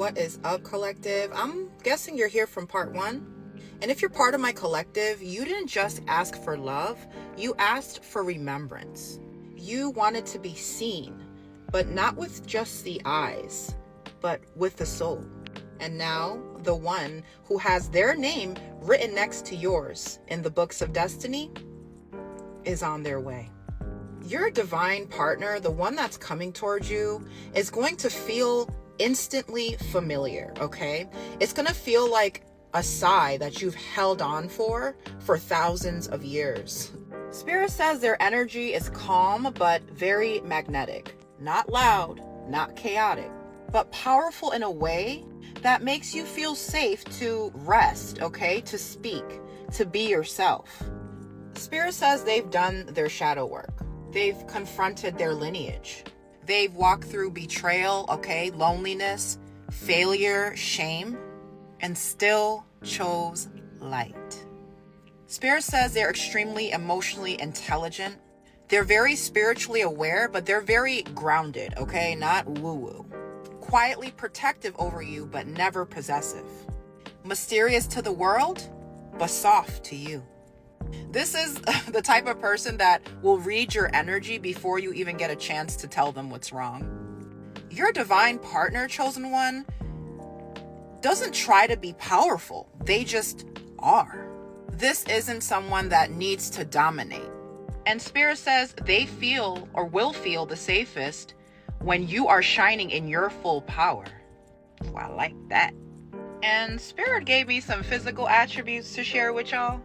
What is up, collective? I'm guessing you're here from part 1. And if you're part of my collective, you didn't just ask for love, you asked for remembrance. You wanted to be seen, but not with just the eyes, but with the soul. And now the one who has their name written next to yours in the books of destiny is on their way. Your divine partner, the one that's coming towards you, is going to feel instantly familiar, okay? It's going to feel like a sigh that you've held on for thousands of years. Spirit says their energy is calm but very magnetic. Not loud, not chaotic, but powerful in a way that makes you feel safe to rest, okay? To speak, to be yourself. Spirit says they've done their shadow work. They've confronted their lineage. They've walked through betrayal, okay, loneliness, failure, shame, and still chose light. Spirit says they're extremely emotionally intelligent. They're very spiritually aware, but they're very grounded, okay, not woo-woo. Quietly protective over you, but never possessive. Mysterious to the world, but soft to you. This is the type of person that will read your energy before you even get a chance to tell them what's wrong. Your divine partner, chosen one, doesn't try to be powerful. They just are. This isn't someone that needs to dominate. And Spirit says they feel or will feel the safest when you are shining in your full power. Oh, I like that. And Spirit gave me some physical attributes to share with y'all.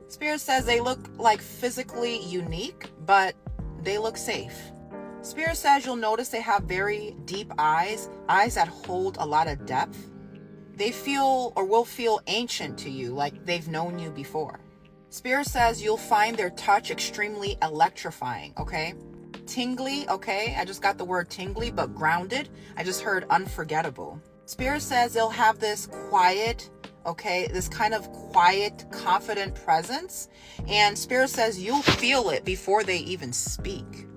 Spirit says they look like physically unique, but they look safe. Spirit says you'll notice they have very deep eyes that hold a lot of depth. They feel or will feel ancient to you, like they've known you before. Spirit says you'll find their touch extremely electrifying, okay? Tingly, okay? I just got the word tingly, but grounded. I just heard unforgettable. Spirit says they'll have this quiet, okay, this kind of quiet, confident presence. And Spirit says you'll feel it before they even speak.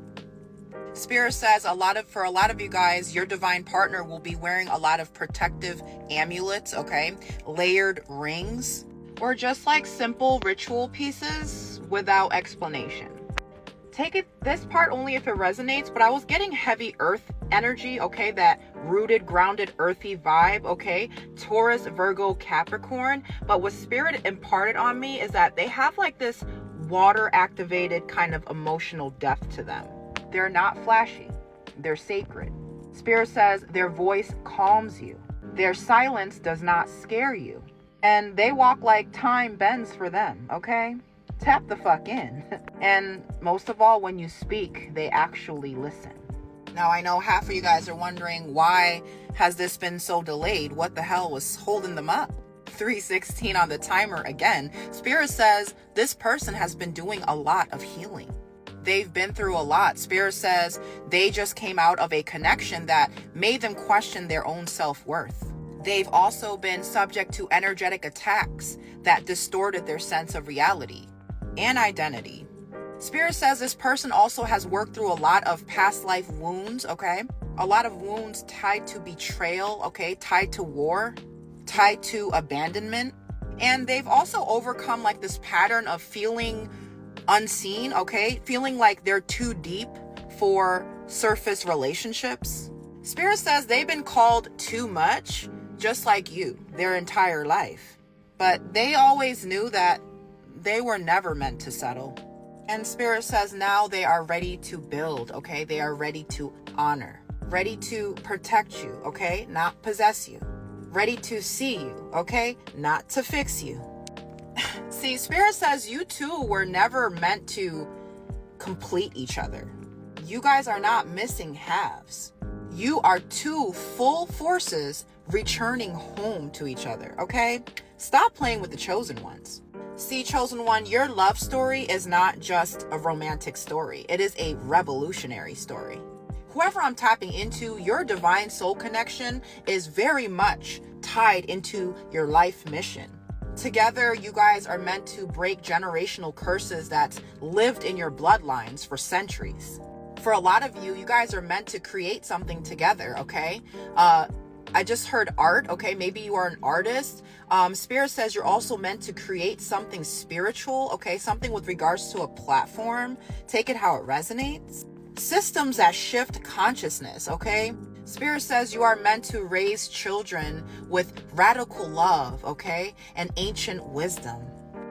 Spirit says for a lot of you guys, your divine partner will be wearing a lot of protective amulets, okay? Layered rings, or just like simple ritual pieces without explanation. Take this part only if it resonates, but I was getting heavy earth energy, okay? That rooted, grounded, earthy vibe, okay? Taurus, Virgo, Capricorn. But what Spirit imparted on me is that they have like this water activated kind of emotional depth to them. They're not flashy. They're sacred. Spirit says their voice calms you. Their silence does not scare you. And they walk like time bends for them, okay? Tap the fuck in. And most of all, when you speak, they actually listen. Now, I know half of you guys are wondering, why has this been so delayed? What the hell was holding them up? 3:16 on the timer again. Spirit says this person has been doing a lot of healing. They've been through a lot. Spirit says they just came out of a connection that made them question their own self-worth. They've also been subject to energetic attacks that distorted their sense of reality and identity. Spirit says this person also has worked through a lot of past life wounds, okay? A lot of wounds tied to betrayal, okay? Tied to war, tied to abandonment. And they've also overcome like this pattern of feeling unseen, okay? Feeling like they're too deep for surface relationships. Spirit says they've been called too much, just like you, their entire life. But they always knew that they were never meant to settle. And Spirit says now they are ready to build, okay? They are ready to honor, ready to protect you, okay? Not possess you. Ready to see you, okay? Not to fix you. See, Spirit says you two were never meant to complete each other. You guys are not missing halves. You are two full forces returning home to each other, okay? Stop playing with the chosen ones. See, chosen one, your love story is not just a romantic story. It is a revolutionary story. Whoever I'm tapping into, your divine soul connection is very much tied into your life mission. Together, you guys are meant to break generational curses that's lived in your bloodlines for centuries. For a lot of you, you guys are meant to create something together, okay? I just heard art. Okay, maybe you are an artist. Spirit says you're also meant to create something spiritual. Okay, something with regards to a platform. Take it how it resonates. Systems that shift consciousness. Okay, Spirit says you are meant to raise children with radical love. Okay, and ancient wisdom.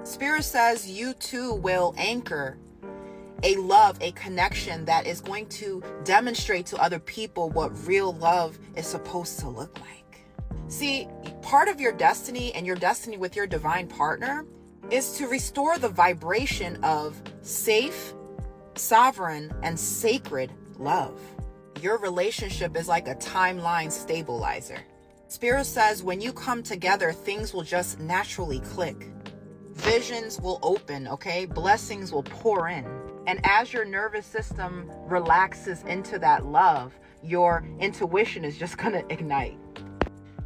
Spirit says you too will anchor a love, a connection that is going to demonstrate to other people what real love is supposed to look like. See, part of your destiny and your destiny with your divine partner is to restore the vibration of safe, sovereign, and sacred love. Your relationship is like a timeline stabilizer. Spirit says when you come together, things will just naturally click. Visions will open, okay? Blessings will pour in. And as your nervous system relaxes into that love, your intuition is just going to ignite.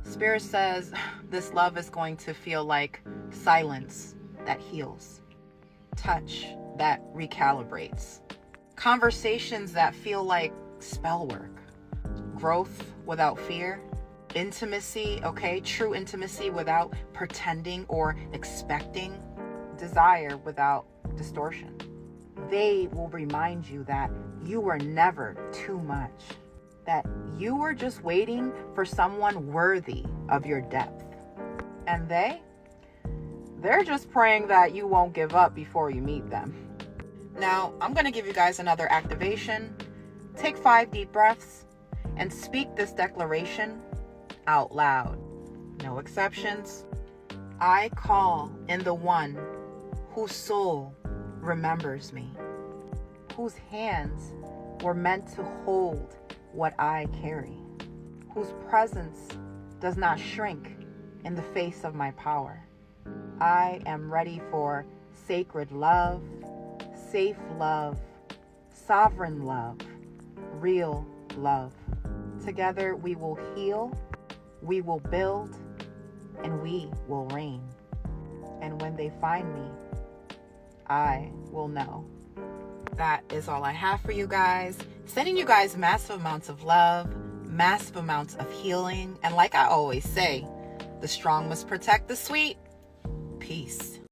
Spirit says this love is going to feel like silence that heals, touch that recalibrates, conversations that feel like spell work, growth without fear, intimacy, okay? True intimacy without pretending or expecting, desire without distortion. They will remind you that you were never too much, that you were just waiting for someone worthy of your depth. And they're just praying that you won't give up before you meet them. Now, I'm going to give you guys another activation. Take 5 deep breaths and speak this declaration out loud. No exceptions. I call in the one whose soul remembers me, whose hands were meant to hold what I carry, whose presence does not shrink in the face of my power. I am ready for sacred love, safe love, sovereign love, real love. Together we will heal, we will build, and we will reign. And when they find me, I will know. That is all I have for you guys. Sending you guys massive amounts of love, massive amounts of healing. And like I always say, the strong must protect the sweet. Peace.